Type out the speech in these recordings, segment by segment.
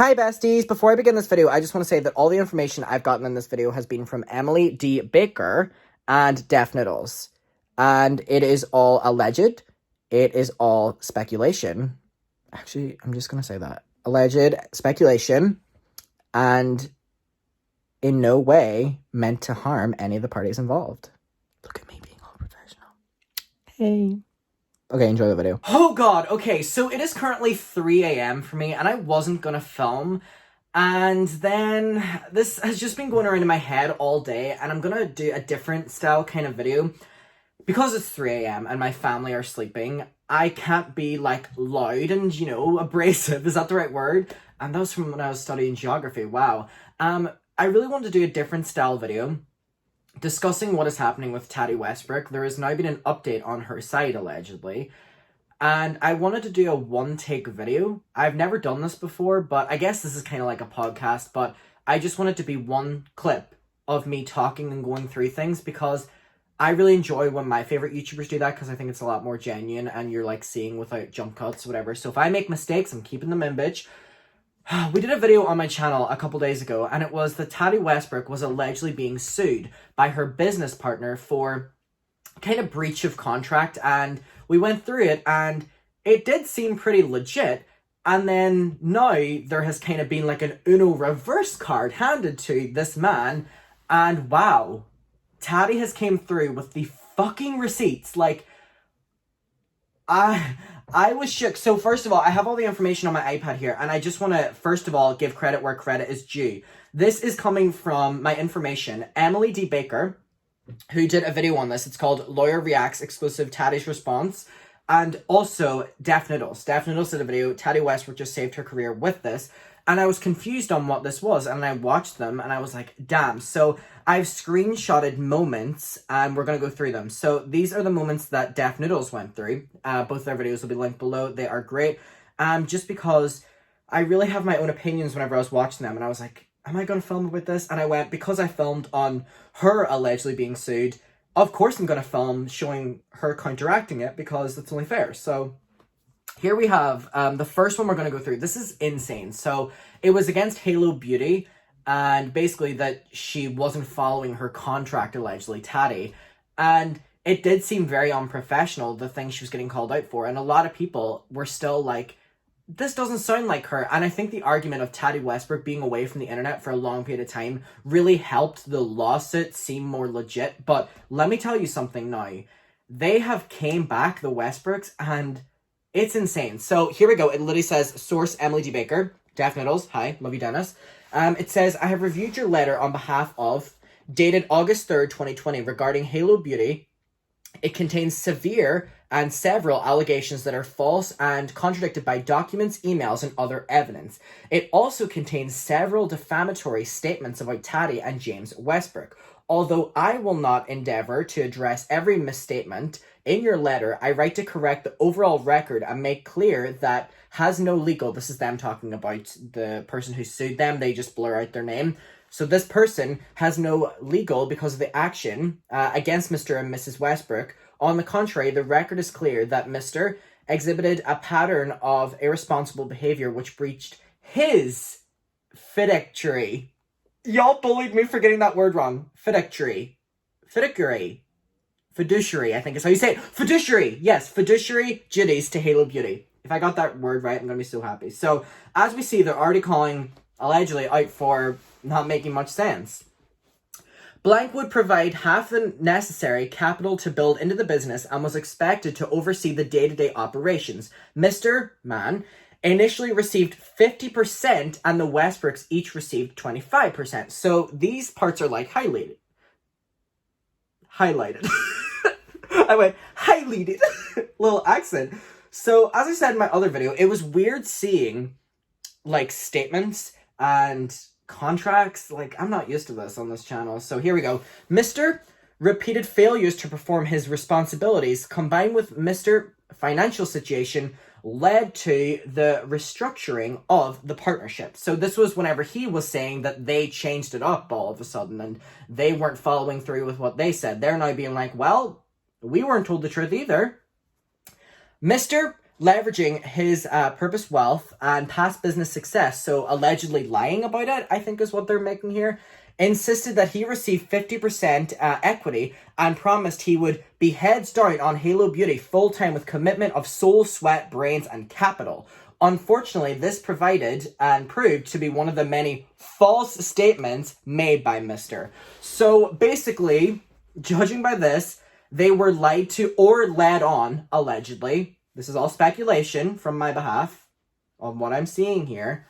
Hi besties, before I begin this video, I just want to say that all the information I've gotten in this video has been from Emily D. Baker and Def Noodles. And it is all alleged. It is all speculation. Actually, I'm just going to say that. Alleged speculation and in no way meant to harm any of the parties involved. Look at me being all professional. Hey. Okay, enjoy the video. Oh god, okay, so it is currently 3 a.m. for me, and I wasn't gonna film, and then this has just been going around in my head all day, and I'm gonna do a different style kind of video. Because it's 3 a.m. and my family are sleeping, I can't be, like, loud and, you know, abrasive, is that the right word? And that was from when I was studying geography, wow. I really wanted to do a different style video, discussing what is happening with Tati Westbrook. There has now been an update on her side, allegedly. And I wanted to do a one-take video. I've never done this before, but I guess this is kind of like a podcast, but I just wanted to be one clip of me talking and going through things because I really enjoy when my favorite YouTubers do that because I think it's a lot more genuine and you're like seeing without jump cuts, whatever. So if I make mistakes, I'm keeping them in, bitch. We did a video on my channel a couple days ago, and it was that Tati Westbrook was allegedly being sued by her business partner for kind of breach of contract, and we went through it, and it did seem pretty legit, and then now there has kind of been like an Uno reverse card handed to this man, and wow, Tati has came through with the fucking receipts, like, I was shook. So first of all, I have all the information on my iPad here, and I just want to, first of all, give credit where credit is due. This is coming from my information, Emily D. Baker, who did a video on this. It's called Lawyer Reacts Exclusive Tati's Response, and also Def Noodles. Def Noodles did a video, Tati Westbrook just saved her career with this, and I was confused on what this was, and I watched them, and I was like, damn. So I've screenshotted moments, and we're going to go through them. So these are the moments that Def Noodles went through. Both their videos will be linked below. They are great. Just because I really have my own opinions whenever I was watching them, and I was like, am I going to film with this? And I went, because I filmed on her allegedly being sued, of course I'm going to film showing her counteracting it, because it's only fair. So here we have the first one we're going to go through. This is insane. So it was against Halo Beauty, and basically that she wasn't following her contract, allegedly, Tati. And it did seem very unprofessional, the thing she was getting called out for. And a lot of people were still like, this doesn't sound like her. And I think the argument of Tati Westbrook being away from the internet for a long period of time really helped the lawsuit seem more legit. But let me tell you something now. They have came back, the Westbrooks, and it's insane. So here we go. It literally says, source Emily D. Baker, Def Noodles. Hi, love you, Dennis. It says, I have reviewed your letter on behalf of, dated August 3rd, 2020, regarding Halo Beauty. It contains severe and several allegations that are false and contradicted by documents, emails, and other evidence. It also contains several defamatory statements about Tati and James Westbrook. Although I will not endeavor to address every misstatement in your letter, I write to correct the overall record and make clear that has no legal, this is them talking about the person who sued them, they just blur out their name. So this person has no legal because of the action against Mr. and Mrs. Westbrook. On the contrary, the record is clear that Mr. exhibited a pattern of irresponsible behavior which breached his fiduciary. Y'all bullied me for getting that word wrong. Fiduciary, I think is how you say it. Fiduciary, yes, fiduciary duties to Halo Beauty. If I got that word right, I'm going to be so happy. So, as we see, they're already calling, allegedly, out for not making much sense. Blank would provide half the necessary capital to build into the business and was expected to oversee the day-to-day operations. Mr. Man initially received 50% and the Westbrooks each received 25%. So these parts are like highlighted. I went, highlighted. Little accent. So as I said in my other video, it was weird seeing like statements and contracts. Like, I'm not used to this on this channel. So here we go. Mr. repeated failures to perform his responsibilities combined with Mr. financial situation led to the restructuring of the partnership. So this was whenever he was saying that they changed it up all of a sudden and they weren't following through with what they said. They're now being like, well, we weren't told the truth either. Mr. leveraging his purpose wealth and past business success, so allegedly lying about it, I think is what they're making here, insisted that he receive 50% equity and promised he would be heads down on Halo Beauty full-time with commitment of soul, sweat, brains, and capital. Unfortunately, this provided and proved to be one of the many false statements made by Mr. So basically, judging by this, they were lied to or led on, allegedly. This is all speculation from my behalf on what I'm seeing here.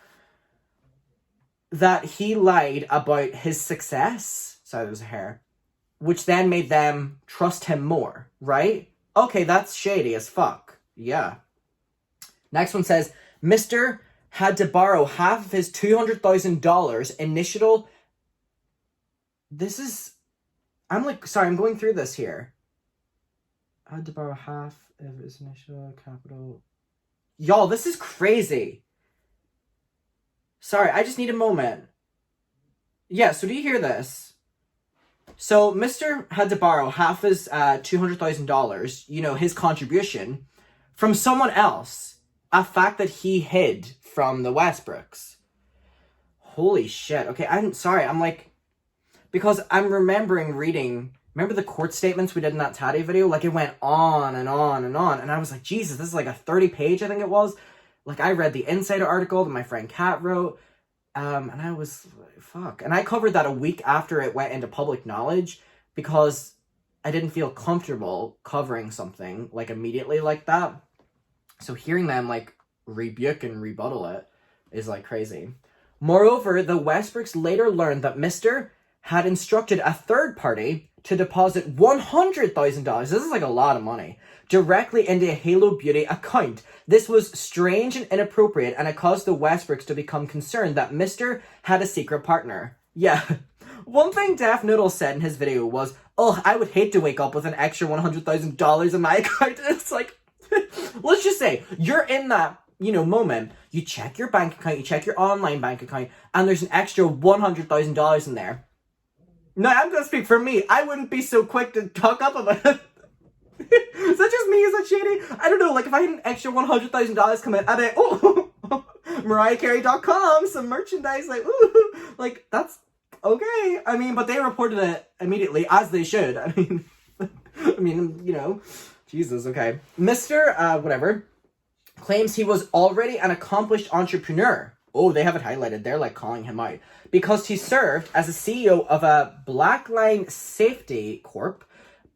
That he lied about his success. Sorry, there was a hair. Which then made them trust him more, right? Okay, that's shady as fuck. Yeah. Next one says, Mr. had to borrow half of his $200,000 initial... This is... I'm going through this here. Had to borrow half of his initial capital. Y'all, this is crazy. Sorry, I just need a moment. Yeah, so do you hear this? So, Mr. had to borrow half his $200,000, his contribution, from someone else. A fact that he hid from the Westbrooks. Holy shit. Okay, I'm sorry. Because I'm remembering reading... Remember the court statements we did in that Tati video? Like, it went on and on and on. And I was like, Jesus, this is like a 30-page, I think it was. Like, I read the Insider article that my friend Kat wrote. And I was like, fuck. And I covered that a week after it went into public knowledge. Because I didn't feel comfortable covering something, like, immediately like that. So hearing them, like, rebuke and rebuttal it is, like, crazy. Moreover, the Westbrooks later learned that Mr. had instructed a third party to deposit $100,000, this is like a lot of money, directly into a Halo Beauty account. This was strange and inappropriate, and it caused the Westbrooks to become concerned that Mr. had a secret partner. Yeah. One thing Daft Noodle said in his video was, oh, I would hate to wake up with an extra $100,000 in my account. It's like, let's just say, you're in that, moment. You check your bank account, you check your online bank account, and there's an extra $100,000 in there. No, I'm going to speak for me. I wouldn't be so quick to talk up about it. Is that just me? Is that shady? I don't know. Like, if I had an extra $100,000 come in, I'd be like, oh, MariahCarey.com, some merchandise. Like, ooh, like, that's okay. I mean, but they reported it immediately, as they should. I mean, Jesus, okay. Mr. Whatever claims he was already an accomplished entrepreneur. Oh, they have it highlighted. They're, like, calling him out. Because he served as a CEO of a Blackline Safety Corp,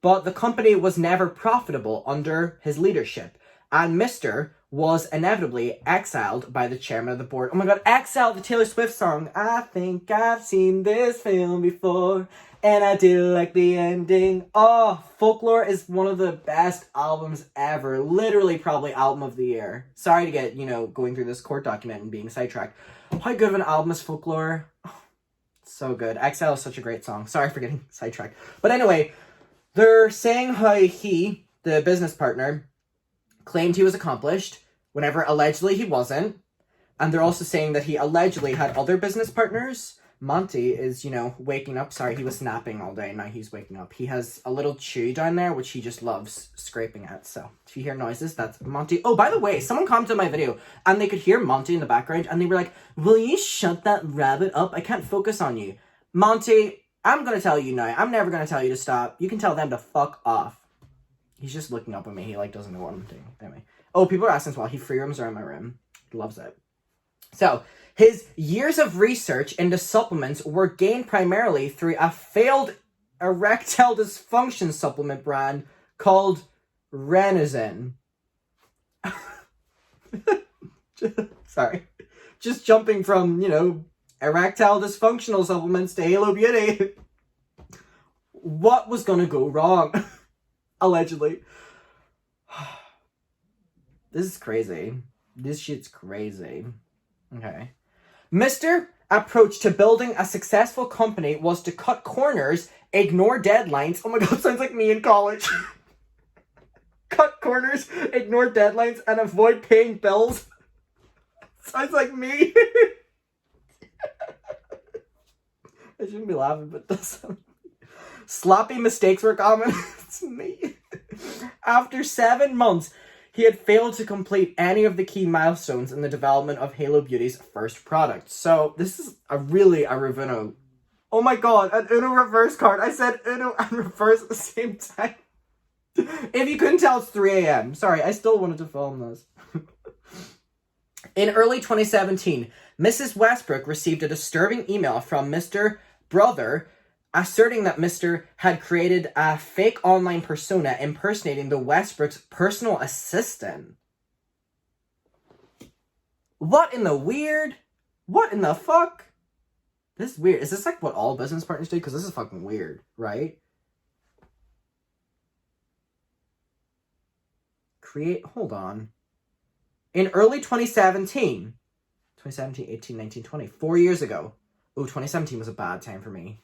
but the company was never profitable under his leadership. And Mr. was inevitably exiled by the chairman of the board. Oh my god, Exile, the Taylor Swift song. I think I've seen this film before, and I do like the ending. Oh, Folklore is one of the best albums ever. Literally probably album of the year. Sorry to get, going through this court document and being sidetracked. How good of an album is Folklore? Oh, so good. Exile is such a great song. Sorry for getting sidetracked. But anyway, they're saying how he, the business partner, claimed he was accomplished whenever allegedly he wasn't. And they're also saying that he allegedly had other business partners. Monty is, waking up. Sorry, he was napping all day. Now he's waking up. He has a little chew down there, which he just loves scraping at. So if you hear noises, that's Monty. Oh, by the way, someone commented on my video and they could hear Monty in the background and they were like, will you shut that rabbit up? I can't focus on you. Monty, I'm going to tell you now. I'm never going to tell you to stop. You can tell them to fuck off. He's just looking up at me. He, doesn't know what I'm doing. Anyway. Oh, people are asking as well. He free roams around my room. He loves it. So, his years of research into supplements were gained primarily through a failed erectile dysfunction supplement brand called Renazin. Sorry. Just jumping from, erectile dysfunctional supplements to Halo Beauty. What was gonna go wrong? Allegedly. This is crazy. This shit's crazy. Okay. Mr. approach to building a successful company was to cut corners, ignore deadlines. Oh my god, sounds like me in college. Cut corners, ignore deadlines, and avoid paying bills. Sounds like me. I shouldn't be laughing, but that's sloppy mistakes were common. It's me. After 7 months, he had failed to complete any of the key milestones in the development of Halo Beauty's first product. So this is a Uno. Oh my god, an Uno reverse card. I said Uno and reverse at the same time. If you couldn't tell, it's 3 a.m. Sorry, I still wanted to film this. In early 2017, Mrs. Westbrook received a disturbing email from Mr. Brother asserting that Mr. had created a fake online persona impersonating the Westbrook's personal assistant. What in the weird? What in the fuck? This is weird. Is this like what all business partners do? Because this is fucking weird, right? Hold on. In early 2017, 18, 19, 20, 4 years ago. Oh, 2017 was a bad time for me.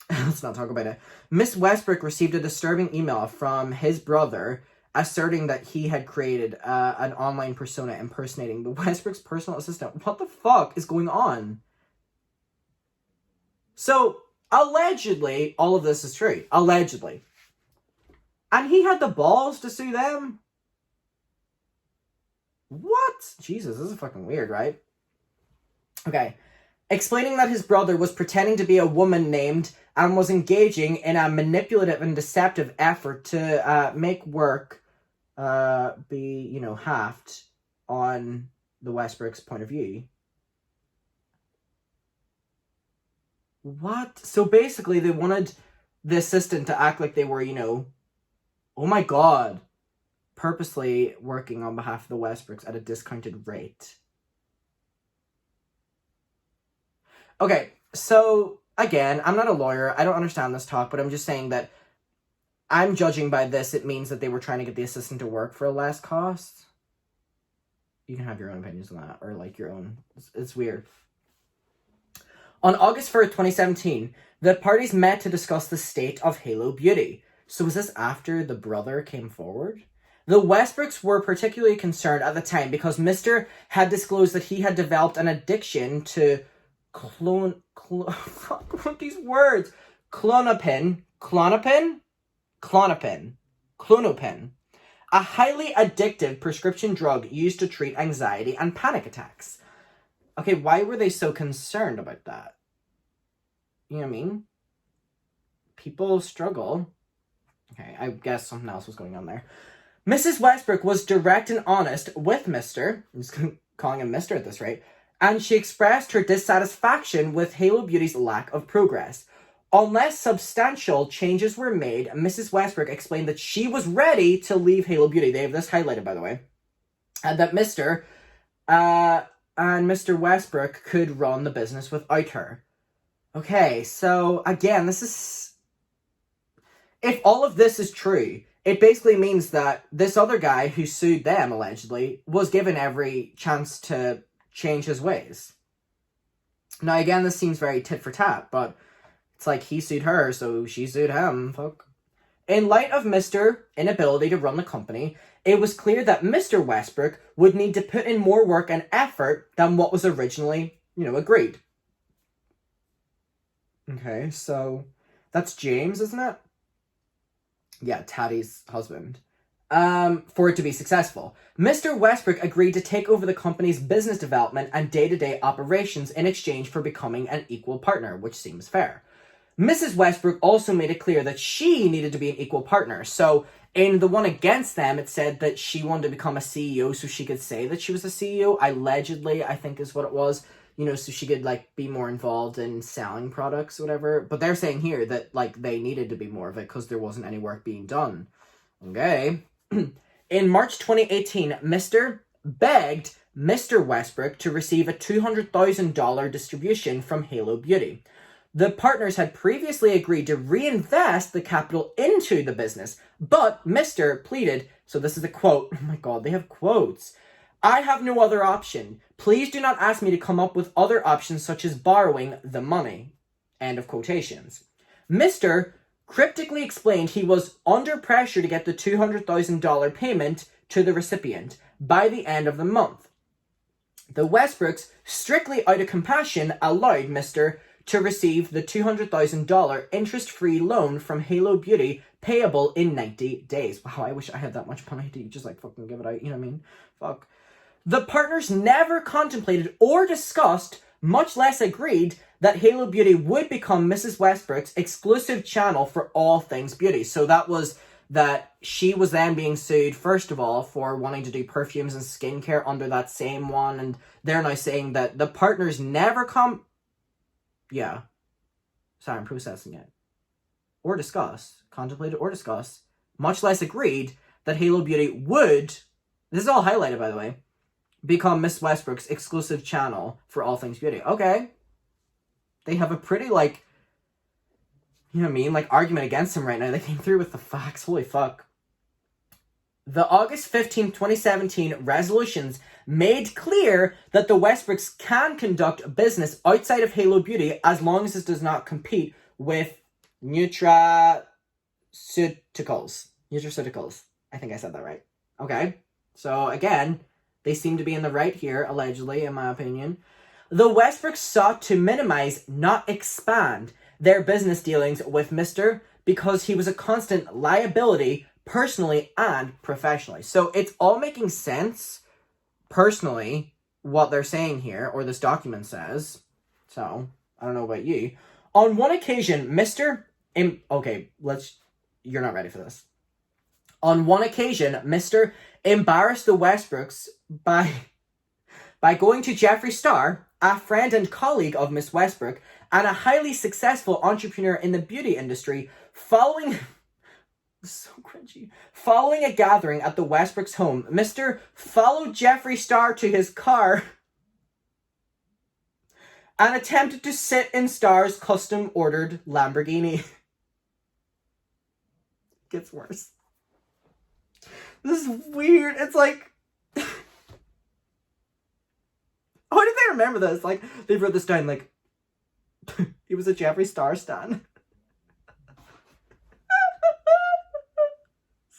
Let's not talk about it. Miss Westbrook received a disturbing email from his brother asserting that he had created an online persona impersonating the Westbrook's personal assistant. What the fuck is going on? So, allegedly, all of this is true. Allegedly. And he had the balls to sue them? What? Jesus, this is fucking weird, right? Okay. Explaining that his brother was pretending to be a woman named and was engaging in a manipulative and deceptive effort to make work be, halved on the Westbrook's point of view. What? So basically they wanted the assistant to act like they were, oh my god, purposely working on behalf of the Westbrooks at a discounted rate. Okay, so again, I'm not a lawyer. I don't understand this talk, but I'm just saying that I'm judging by this. It means that they were trying to get the assistant to work for a less cost. You can have your own opinions on that, or like your own. It's weird. On August 1st, 2017, the parties met to discuss the state of Halo Beauty. So was this after the brother came forward? The Westbrooks were particularly concerned at the time because Mr. had disclosed that he had developed an addiction to Clonopin, a highly addictive prescription drug used to treat anxiety and panic attacks. Okay, why were they so concerned about that? You know what I mean? People struggle. Okay, I guess something else was going on there. Mrs. Westbrook was direct and honest with Mr. I'm just calling him Mr. at this rate. And she expressed her dissatisfaction with Halo Beauty's lack of progress. Unless substantial changes were made, Mrs. Westbrook explained that she was ready to leave Halo Beauty. They have this highlighted, by the way. And that Mr. Westbrook could run the business without her. Okay, so again, this is... If all of this is true, it basically means that this other guy who sued them, allegedly, was given every chance to change his ways. Now, again, this seems very tit for tat, but it's like he sued her, so she sued him. Fuck. In light of Mr. inability to run the company, it was clear that Mr. Westbrook would need to put in more work and effort than what was originally, agreed. Okay, so that's James, isn't it? Yeah, Tati's husband. For it to be successful. Mr. Westbrook agreed to take over the company's business development and day-to-day operations in exchange for becoming an equal partner, which seems fair. Mrs. Westbrook also made it clear that she needed to be an equal partner. So in the one against them, it said that she wanted to become a CEO so she could say that she was a CEO. Allegedly, I think is what it was. So she could, be more involved in selling products, whatever. But they're saying here that, they needed to be more of it because there wasn't any work being done. Okay. In March 2018, Mr. begged Mr. Westbrook to receive a $200,000 distribution from Halo Beauty. The partners had previously agreed to reinvest the capital into the business, but Mr. pleaded, so this is a quote, oh my god, they have quotes. I have no other option. Please do not ask me to come up with other options such as borrowing the money. End of quotations. Mr. cryptically explained he was under pressure to get the $200,000 payment to the recipient by the end of the month. The Westbrooks, strictly out of compassion, allowed Mr. to receive the $200,000 interest-free loan from Halo Beauty payable in 90 days. Wow, I wish I had that much money to just like fucking give it out, you know what I mean? Fuck. The partners never contemplated or discussed, much less agreed, that Halo Beauty would become Mrs. Westbrook's exclusive channel for all things beauty. So that was that she was then being sued, first of all, for wanting to do perfumes and skincare under that same one. And they're now saying that the partners never Yeah. Sorry, I'm processing it. Or discuss. Contemplated or discuss. Much less agreed that Halo Beauty would, this is all highlighted by the way, become Miss Westbrook's exclusive channel for all things beauty. Okay. They have a pretty, like, you know what I mean? Like, argument against him right now. They came through with the facts. Holy fuck. The August 15th, 2017 resolutions made clear that the Westbrooks can conduct business outside of Halo Beauty as long as it does not compete with nutraceuticals. Nutraceuticals. I think I said that right. Okay. So, again, they seem to be in the right here, allegedly, in my opinion. The Westbrooks sought to minimize, not expand, their business dealings with Mr. because he was a constant liability personally and professionally. So it's all making sense personally what they're saying here, or this document says. So, I don't know about you. On one occasion, you're not ready for this. On one occasion, Mr. embarrassed the Westbrooks by going to Jeffree Star, a friend and colleague of Miss Westbrook, and a highly successful entrepreneur in the beauty industry, following a gathering at the Westbrooks' home. Mr. followed Jeffree Star to his car and attempted to sit in Star's custom-ordered Lamborghini. Gets worse. This is weird. It's like... How did they remember this? Like, they wrote this down, like, he was a Jeffree Star stan.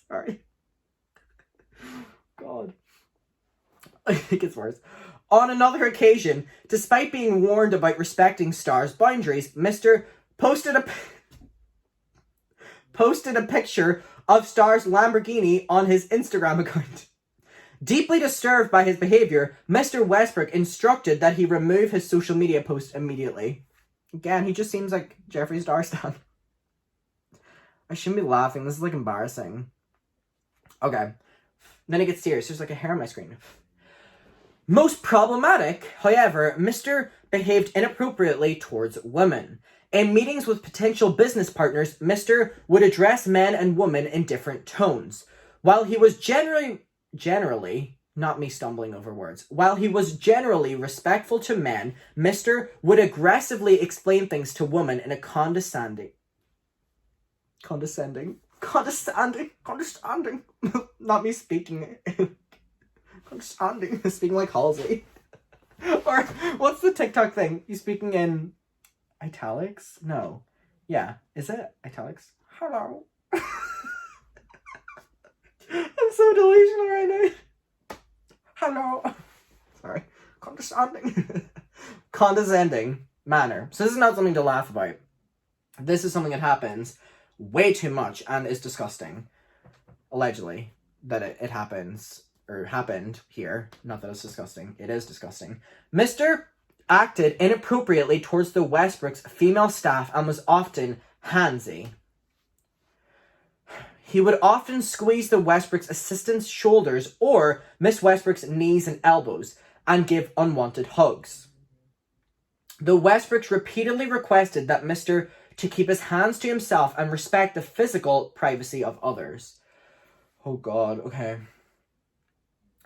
Sorry. God. It gets worse. On another occasion, despite being warned about respecting Star's boundaries, Mr. posted a picture of Star's Lamborghini on his Instagram account. Deeply disturbed by his behavior, Mr. Westbrook instructed that he remove his social media post immediately. Again, he just seems like Jeffree Star stan. I shouldn't be laughing. This is, like, embarrassing. Okay. Then it gets serious. There's, like, a hair on my screen. Most problematic, however, Mr. behaved inappropriately towards women. In meetings with potential business partners, Mr. would address men and women in different tones. While he was generally, not me stumbling over words, while he was generally respectful to men, Mr. would aggressively explain things to women in a condescending, not me speaking, condescending, speaking like Halsey. Or, what's the TikTok thing? You speaking in italics? No. Yeah, is it italics? Hello. I'm so delusional right now. Hello. Sorry. Condescending manner. So this is not something to laugh about. This is something that happens way too much and is disgusting. Allegedly. That it happens, or happened here. Not that it's disgusting. It is disgusting. Mr. acted inappropriately towards the Westbrooks' female staff and was often handsy. He would often squeeze the Westbrooks' assistant's shoulders or Miss Westbrook's knees and elbows and give unwanted hugs. The Westbrooks repeatedly requested that Mr. to keep his hands to himself and respect the physical privacy of others. Oh God, okay.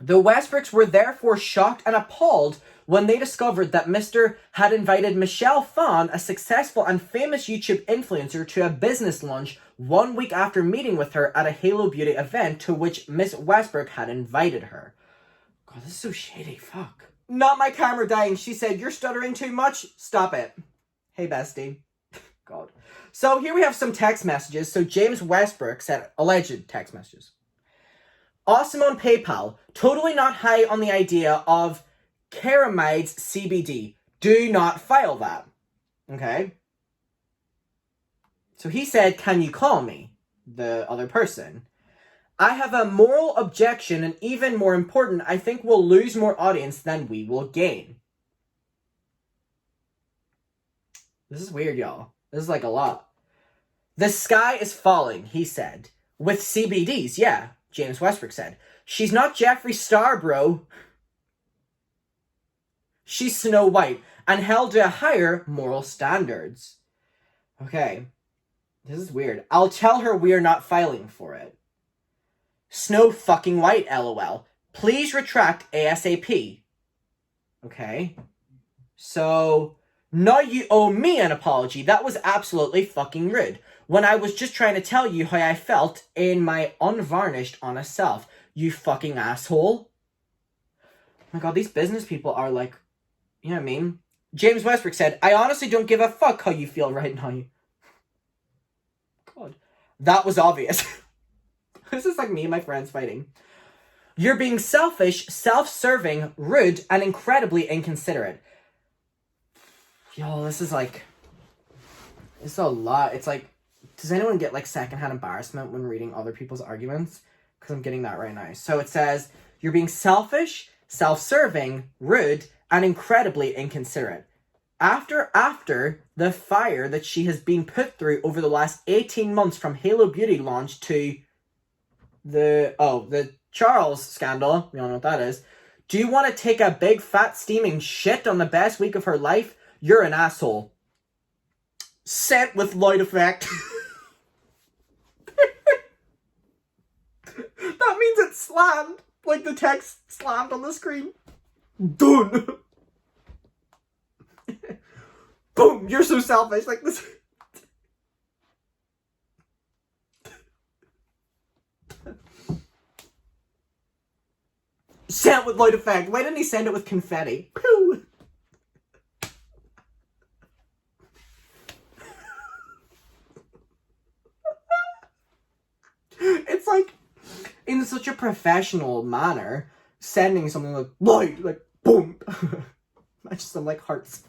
The Westbrooks were therefore shocked and appalled when they discovered that Mr. had invited Michelle Phan, a successful and famous YouTube influencer, to a business lunch 1 week after meeting with her at a Halo Beauty event to which Miss Westbrook had invited her. God, this is so shady, fuck. Not my camera dying. She said, "You're stuttering too much. Stop it." Hey, bestie. God. So here we have some text messages. So James Westbrook said, alleged text messages. Awesome on PayPal. Totally not high on the idea of Caramides CBD. Do not file that. Okay? So he said, "Can you call me?" the other person. I have a moral objection, and even more important, I think we'll lose more audience than we will gain. This is weird, y'all. This is like a lot. The sky is falling, he said. With CBDs, yeah, James Westbrook said. She's not Jeffree Star, bro. She's Snow White and held to higher moral standards. Okay, this is weird. I'll tell her we are not filing for it. Snow fucking White, lol. Please retract ASAP. Okay. So, now you owe me an apology. That was absolutely fucking rude. When I was just trying to tell you how I felt in my unvarnished, honest self. You fucking asshole. Oh my god, these business people are like, you know what I mean? James Westbrook said, I honestly don't give a fuck how you feel right now. God. That was obvious. This is like me and my friends fighting. You're being selfish, self-serving, rude, and incredibly inconsiderate. Yo, this is like... It's a lot. It's like... Does anyone get like secondhand embarrassment when reading other people's arguments? Because I'm getting that right now. So it says, you're being selfish, self-serving, rude, and incredibly inconsiderate. After the fire that she has been put through over the last 18 months from Halo Beauty launch to the Charles scandal, we all know what that is. Do you want to take a big fat steaming shit on the best week of her life? You're an asshole. Sent with light effect. That means it's slammed. Like the text slammed on the screen. Done. Boom, you're so selfish. Like this. Sent with light effect. Why didn't he send it with confetti? Pew. It's like, in such a professional manner, sending something like light, like boom. I just some like hearts.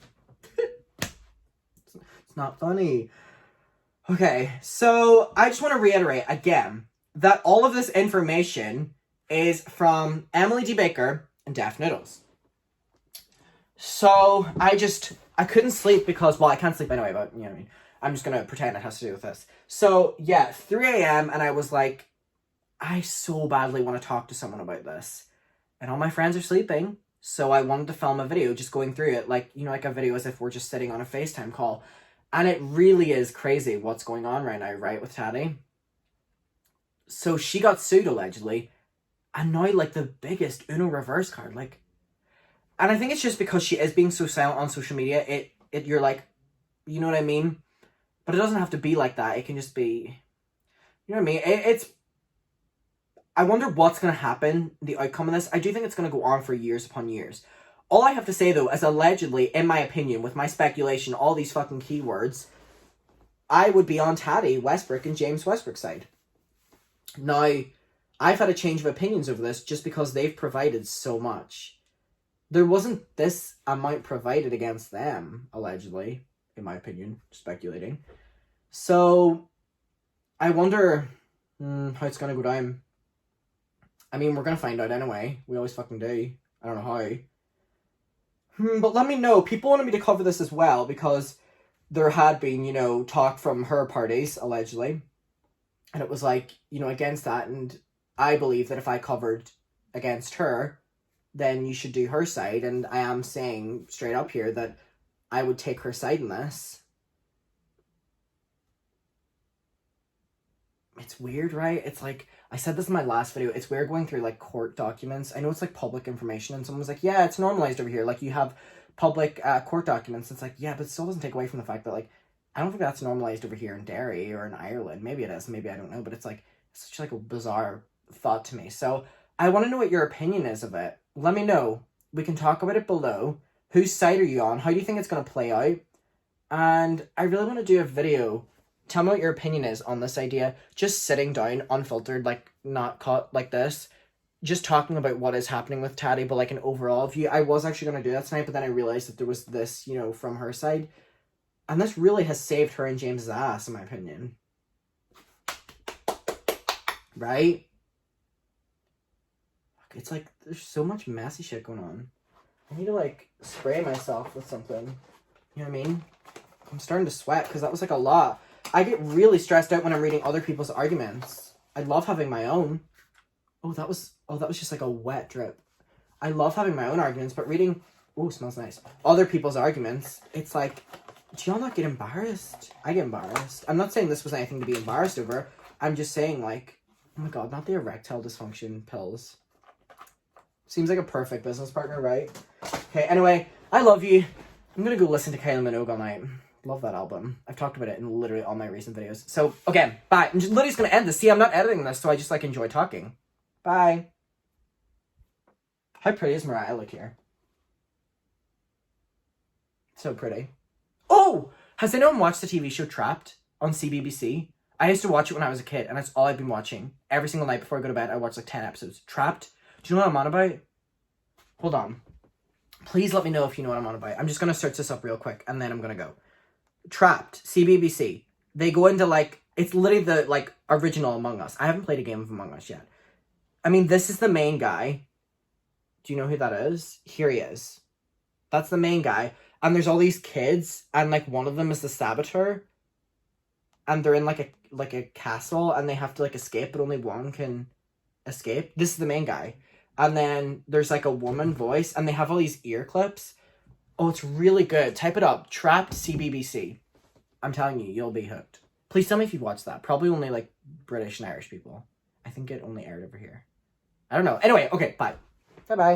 It's not funny. Okay, so I just want to reiterate again that all of this information is from Emily D. Baker and Daft Noodles. So I couldn't sleep because, well, I can't sleep anyway, but you know what I mean. I'm just gonna pretend it has to do with this. So yeah, 3 a.m. and I was like, I so badly want to talk to someone about this. And all my friends are sleeping. So I wanted to film a video just going through it. Like, you know, like a video as if we're just sitting on a FaceTime call. And it really is crazy what's going on right now, right, with Tati. So she got sued, allegedly. And now, like, the biggest Uno reverse card, like... And I think it's just because she is being so silent on social media, you're like, you know what I mean? But it doesn't have to be like that. It can just be... You know what I mean? It's... I wonder what's going to happen, the outcome of this. I do think it's going to go on for years upon years. All I have to say, though, is allegedly, in my opinion, with my speculation, all these fucking keywords, I would be on Tati Westbrook and James Westbrook's side. Now, I've had a change of opinions over this just because they've provided so much. There wasn't this amount provided against them, allegedly, in my opinion, speculating. So, I wonder how it's going to go down. I mean, we're going to find out anyway. We always fucking do. I don't know how. But let me know. People wanted me to cover this as well because there had been, you know, talk from her parties, allegedly. And it was like, you know, against that. And I believe that if I covered against her, then you should do her side. And I am saying straight up here that I would take her side in this. It's weird, right? It's like, I said this in my last video, it's weird going through, like, court documents. I know it's, like, public information, and someone's like, yeah, it's normalized over here. Like, you have public court documents. It's like, yeah, but it still doesn't take away from the fact that, like, I don't think that's normalized over here in Derry or in Ireland. Maybe it is, maybe I don't know, but it's, like, it's such, like, a bizarre thought to me. So, I want to know what your opinion is of it. Let me know. We can talk about it below. Whose side are you on? How do you think it's going to play out? And I really want to do a video. Tell me what your opinion is on this idea. Just sitting down, unfiltered, like, not caught like this. Just talking about what is happening with Tati, but, like, an overall view. I was actually going to do that tonight, but then I realized that there was this, you know, from her side. And this really has saved her and James's ass, in my opinion. Right? It's like, there's so much messy shit going on. I need to, like, spray myself with something. You know what I mean? I'm starting to sweat because that was, like, a lot. I get really stressed out when I'm reading other people's arguments. I love having my own. Oh, that was just, like, a wet drip. I love having my own arguments, but reading... Oh, smells nice. Other people's arguments, it's like... Do y'all not get embarrassed? I get embarrassed. I'm not saying this was anything to be embarrassed over. I'm just saying, like... Oh my god, not the erectile dysfunction pills. Seems like a perfect business partner, right? Okay, anyway, I love you. I'm gonna go listen to Kylie Minogue all night. Love that album. I've talked about it in literally all my recent videos. So, okay, bye. I'm just literally just gonna end this. See, I'm not editing this, so I just, like, enjoy talking. Bye. How pretty does Mariah look here? So pretty. Oh! Has anyone watched the TV show Trapped on CBBC? I used to watch it when I was a kid, and that's all I've been watching. Every single night before I go to bed, I watch, like, 10 episodes. Trapped? Do you know what I'm on about? Hold on. Please let me know if you know what I'm on about. I'm just gonna search this up real quick, and then I'm gonna go. Trapped, CBBC. They go into, like, it's literally the, like, original Among Us. I haven't played a game of Among Us yet. I mean, this is the main guy. Do you know who that is? Here he is. That's the main guy. And there's all these kids, and, like, one of them is the saboteur. And they're in, like a castle, and they have to, like, escape, but only one can escape. This is the main guy. And then there's, like, a woman voice, and they have all these ear clips. Oh, it's really good. Type it up. Trapped CBBC. I'm telling you, you'll be hooked. Please tell me if you've watched that. Probably only, like, British and Irish people. I think it only aired over here. I don't know. Anyway, okay, bye. Bye-bye.